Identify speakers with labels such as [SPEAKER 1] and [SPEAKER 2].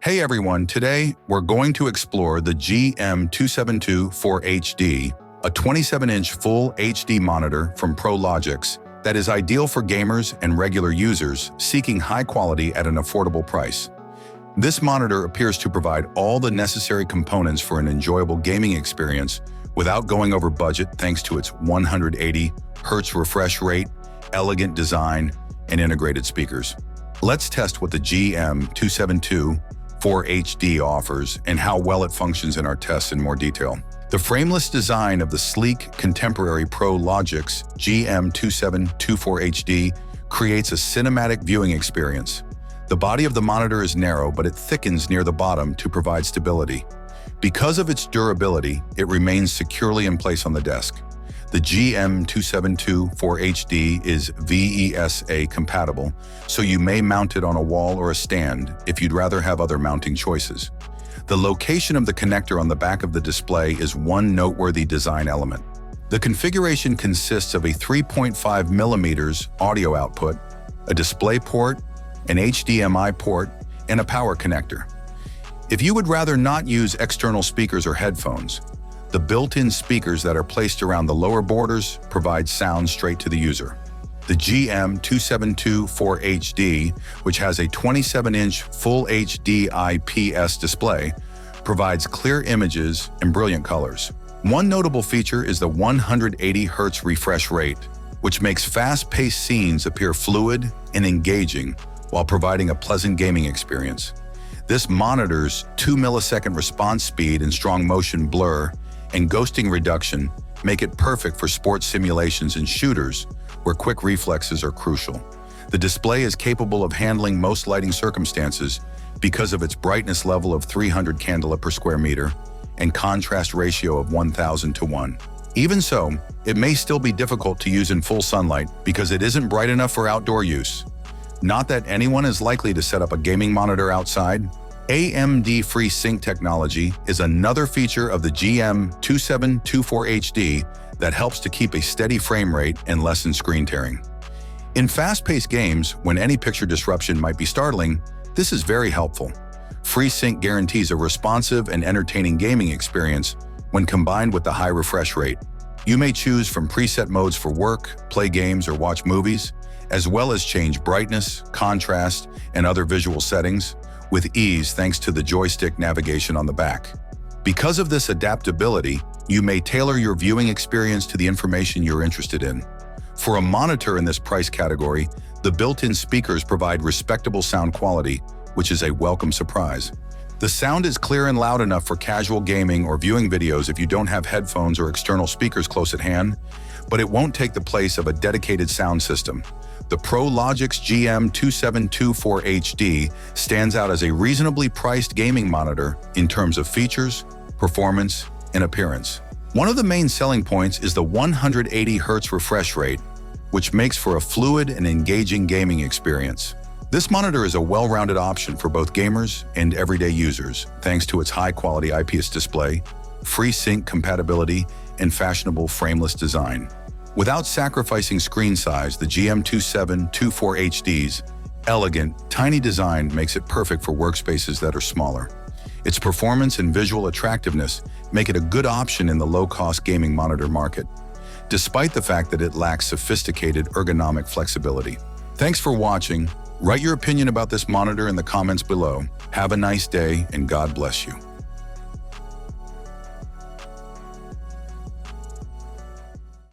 [SPEAKER 1] Hey everyone, today we're going to explore the GM2724HD, a 27-inch full HD monitor from Pro Logix that is ideal for gamers and regular users seeking high quality at an affordable price. This monitor appears to provide all the necessary components for an enjoyable gaming experience without going over budget thanks to its 180 Hz refresh rate, elegant design, and integrated speakers. Let's test what the GM2724HD offers and how well it functions in our tests in more detail. The frameless design of the sleek, contemporary Pro Logix GM2724HD creates a cinematic viewing experience. The body of the monitor is narrow, but it thickens near the bottom to provide stability. Because of its durability, it remains securely in place on the desk. The GM2724HD is VESA compatible, so you may mount it on a wall or a stand if you'd rather have other mounting choices. The location of the connector on the back of the display is one noteworthy design element. The configuration consists of a 3.5mm audio output, a display port, an HDMI port, and a power connector. If you would rather not use external speakers or headphones, the built-in speakers that are placed around the lower borders provide sound straight to the user. The GM2724HD, which has a 27-inch Full HD IPS display, provides clear images and brilliant colors. One notable feature is the 180 Hz refresh rate, which makes fast-paced scenes appear fluid and engaging while providing a pleasant gaming experience. This monitor's 2-millisecond response speed and strong motion blur and ghosting reduction make it perfect for sports simulations and shooters where quick reflexes are crucial. The display is capable of handling most lighting circumstances because of its brightness level of 300 candela per square meter and contrast ratio of 1000:1. Even so, it may still be difficult to use in full sunlight because it isn't bright enough for outdoor use. Not that anyone is likely to set up a gaming monitor outside. AMD FreeSync technology is another feature of the GM2724HD that helps to keep a steady frame rate and lessen screen tearing. In fast-paced games, when any picture disruption might be startling, this is very helpful. FreeSync guarantees a responsive and entertaining gaming experience when combined with the high refresh rate. You may choose from preset modes for work, play games, or watch movies, as well as change brightness, contrast, and other visual settings with ease thanks to the joystick navigation on the back. Because of this adaptability, you may tailor your viewing experience to the information you're interested in. For a monitor in this price category, the built-in speakers provide respectable sound quality, which is a welcome surprise. The sound is clear and loud enough for casual gaming or viewing videos if you don't have headphones or external speakers close at hand, but it won't take the place of a dedicated sound system. The Pro Logix GM2724HD stands out as a reasonably priced gaming monitor in terms of features, performance, and appearance. One of the main selling points is the 180 Hz refresh rate, which makes for a fluid and engaging gaming experience. This monitor is a well-rounded option for both gamers and everyday users, thanks to its high-quality IPS display, FreeSync compatibility, and fashionable frameless design. Without sacrificing screen size, the GM2724HD's elegant, tiny design makes it perfect for workspaces that are smaller. Its performance and visual attractiveness make it a good option in the low-cost gaming monitor market, despite the fact that it lacks sophisticated ergonomic flexibility. Thanks for watching. Write your opinion about this monitor in the comments below. Have a nice day, and God bless you.